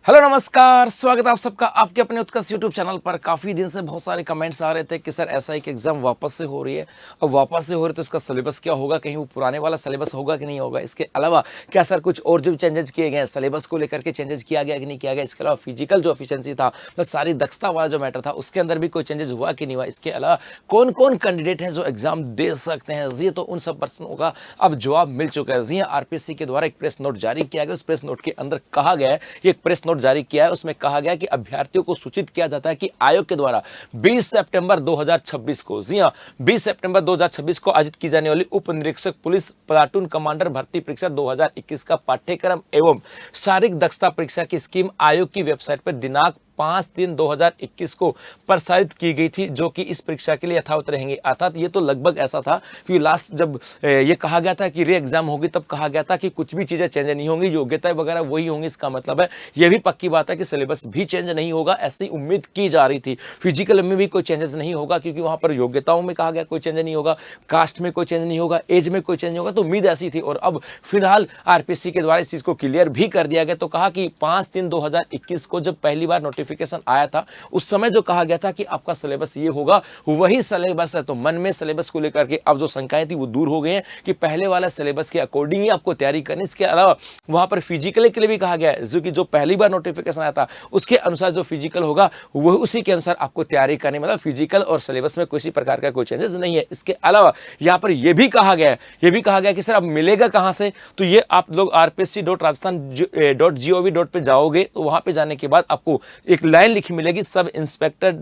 Hello नमस्कार, स्वागत है आप सबका आपके अपने उत्कर्ष यूट्यूब चैनल पर। काफ़ी दिन से बहुत सारे कमेंट्स आ रहे थे कि सर ऐसा एक एग्जाम वापस से हो रही है। अब वापस से हो रही है तो इसका सिलेबस क्या होगा, कहीं वो पुराने वाला सिलेबस होगा कि नहीं होगा। इसके अलावा क्या सर कुछ और जो चेंजेस किए गए हैं सिलेबस को लेकर के चेंजेस किया गया कि नहीं किया गया। इसके अलावा फिजिकल जो एफिशिएंसी था, तो सारी दक्षता वाला जो मैटर था उसके अंदर भी कोई चेंजेस हुआ कि नहीं हुआ। इसके अलावा कौन कौन कैंडिडेट हैं जो एग्जाम दे सकते हैं, जी तो उन सब प्रश्नों का अब जवाब मिल चुका है। जी आरपीएससी के द्वारा एक प्रेस नोट जारी किया गया। उस प्रेस नोट के अंदर कहा गया है, एक प्रेस नोट जारी किया है, उसमें कहा गया कि अभ्यर्थियों को सूचित किया जाता है कि आयोग के द्वारा 20 सितंबर 2026 को, जी हां 20 सितंबर 2026 को आयोजित की जाने वाली उप निरीक्षक पुलिस प्लाटून कमांडर भर्ती परीक्षा 2021 का पाठ्यक्रम एवं शारीरिक दक्षता परीक्षा की स्कीम आयोग की वेबसाइट पर दिनांक 5/3/2021 को प्रसारित की गई थी, जो कि इस परीक्षा के लिए यथावत रहेंगे। अर्थात ये तो लगभग ऐसा था कि लास्ट जब ये कहा गया था कि री एग्जाम होगी तब कहा गया था कि कुछ भी चीजें चेंज नहीं होंगी, योग्यता वगैरह वही होंगी। इसका मतलब है ये भी पक्की बात है कि सिलेबस भी चेंज नहीं होगा, ऐसी उम्मीद की जा रही थी। फिजिकल में भी कोई चेंजेस नहीं होगा क्योंकि वहां पर योग्यताओं में कहा गया कोई चेंज नहीं होगा, कास्ट में कोई चेंज नहीं होगा, एज में कोई चेंज नहीं होगा। तो उम्मीद ऐसी थी और अब फिलहाल आरपीएससी के द्वारा इस चीज को क्लियर भी कर दिया गया। तो कहा कि 5/3/2021 को जब पहली बार नोटिफिकेशन आया था उस समय जो कहा गया था कि आपका सिलेबस ये होगा वही सिलेबस है। तो मन में सिलेबस को लेकर के अब जो शंकाएं थी वो दूर हो गई हैं कि पहले वाला सिलेबस के अकॉर्डिंग ही आपको तैयारी करनी। इसके अलावा वहां पर फिजिकल के लिए भी कहा गया है, जो कि जो पहली बार नोटिफिकेशन आया था उसके अनुसार जो फिजिकल होगा वो उसी के अनुसार आपको तैयारी करनी। मतलब फिजिकल और सिलेबस में किसी प्रकार का कोई चेंजेस नहीं है। इसके अलावा यहां पर यह भी कहा गया है कि सर अब मिलेगा कहां से, तो ये आप लोग rpsc.rajasthan.gov पे जाओगे तो वहां पे जाने के बाद आपको एक लाइन लिखी मिलेगी सब इंस्पेक्टर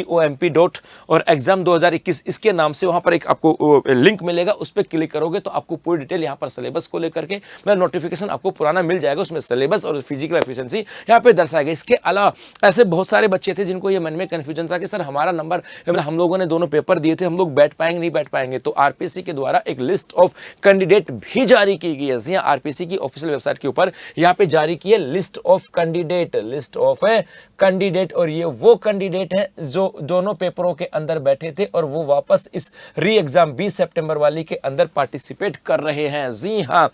comp और एग्जाम 2021 इसके नाम से वहां पर एक आपको लिंक मिलेगा। उस पर क्लिक करोगे तो आपको पूरी डिटेल यहां पर सिलेबस को लेकर के मतलब नोटिफिकेशन आपको पुराना मिल जाएगा, उसमें सिलेबस और फिजिकल एफिशिएंसी यहां पे दर्शाएगा। इसके अलावा ऐसे बहुत सारे बच्चे थे जिनको ये मन में कंफ्यूजन था कि सर हमारा नंबर हम लोगों ने दोनों पेपर दिए थे, हम लोग बैठ पाएंगे नहीं बैठ पाएंगे। तो आरपीएससी के द्वारा एक लिस्ट ऑफ कैंडिडेट भी जारी की गई है। आरपीएससी की ऑफिशियल वेबसाइट के ऊपर यहां पे जारी की है लिस्ट ऑफ कैंडिडेट और ये वो कैंडिडेट हैं जो दोनों पेपरों के अंदर बैठे थे और वो वापस इस री एग्जाम 20 सितंबर वाली के अंदर पार्टिसिपेट कर रहे हैं। जी हां,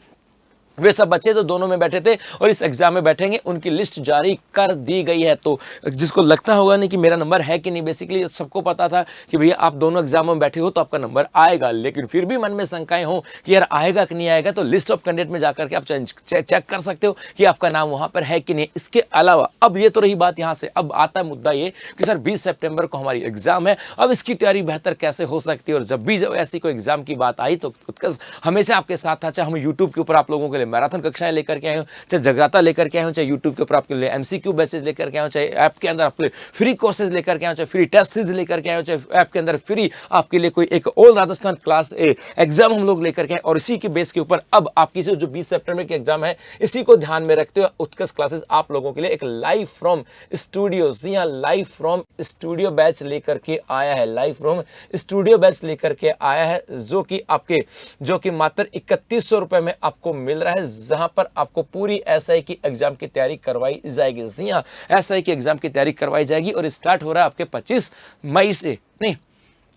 वे सब बच्चे जो दोनों में बैठे थे और इस एग्जाम में बैठेंगे उनकी लिस्ट जारी कर दी गई है। तो जिसको लगता होगा नहीं कि मेरा नंबर है कि नहीं, बेसिकली सबको पता था कि भैया आप दोनों एग्जामों में बैठे हो तो आपका नंबर आएगा, लेकिन फिर भी मन में शंकाएं हो कि यार आएगा कि नहीं आएगा, तो लिस्ट ऑफ कैंडिडेट में जाकर के आप चेक कर सकते हो कि आपका नाम वहां पर है कि नहीं। इसके अलावा अब ये तो रही बात, यहां से अब आता है मुद्दा ये कि सर 20 सितंबर को हमारी एग्जाम है, अब इसकी तैयारी बेहतर कैसे हो सकती है। और जब ऐसी कोई एग्जाम की बात आई तो उत्कर्ष हमेशा आपके साथ था। चाहे हम यूट्यूब के ऊपर आप लोगों के मैराथन कक्षाएं लेकर के आए हो, चाहे जगराता लेकर के आए हो, चाहे यूट्यूब के ऊपर आपके लिए एमसीक्यू बैचेज लेकर के आए हो, चाहे ऐप के अंदर आपके लिए फ्री कोर्सेज लेकर के आए हो, चाहे फ्री टेस्ट सीरीज लेकर के आए हो, चाहे ऐप के अंदर फ्री आपके लिए कोई एक ऑल राजस्थान क्लास एग्जाम हम लोग लेकर के आए। और इसी के बेस के ऊपर अब आपकी जो 20 सितंबर की एग्जाम है इसी को ध्यान में रखते हुए उत्कर्ष क्लासेस आप लोगों के लिए एक लाइव फ्रॉम स्टूडियो, जी हां लाइव फ्रॉम स्टूडियो बैच लेकर के आया है। लाइव फ्रॉम स्टूडियो बैच लेकर के आया है जो कि मात्र 3100 रुपए में आपको मिल रहा है, जहां पर आपको पूरी एसआई की एग्जाम की तैयारी करवाई जाएगी। जी हां, एसआई की एग्जाम की तैयारी करवाई जाएगी और स्टार्ट हो रहा है आपके 25 मई से, नहीं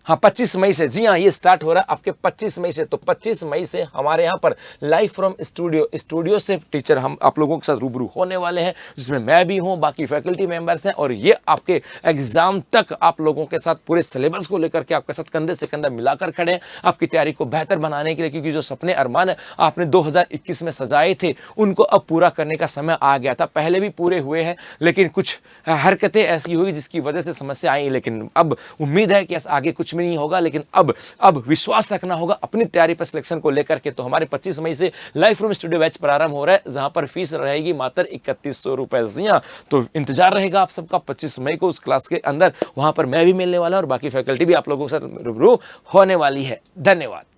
हाँ 25 मई से। जी हाँ, ये स्टार्ट हो रहा है आपके 25 मई से। तो 25 मई से हमारे यहाँ पर लाइव फ्रॉम स्टूडियो से टीचर हम आप लोगों के साथ रूबरू होने वाले हैं, जिसमें मैं भी हूँ, बाकी फैकल्टी मेंबर्स हैं। और ये आपके एग्जाम तक आप लोगों के साथ पूरे सिलेबस को लेकर के आपके साथ कंधे से कंधा मिलाकर खड़े हैं, आपकी तैयारी को बेहतर बनाने के लिए। क्योंकि जो सपने अरमान आपने 2021 में सजाए थे उनको अब पूरा करने का समय आ गया था। पहले भी पूरे हुए हैं लेकिन कुछ हरकतें ऐसी हुई जिसकी वजह से समस्या आई, लेकिन अब उम्मीद है कि आगे कुछ भी नहीं होगा। लेकिन अब विश्वास रखना होगा अपनी तैयारी पर सिलेक्शन को लेकर के। तो हमारे 25 मई से लाइव फ्रॉम स्टूडियो बैच प्रारंभ हो रहा है, जहां पर फीस रहेगी मात्र 3100 रुपए। तो इंतजार रहेगा आप सबका 25 मई को उस क्लास के अंदर। वहां पर मैं भी मिलने वाला और बाकी फैकल्टी भी आप लोगों के साथ रूबरू होने वाली है। धन्यवाद।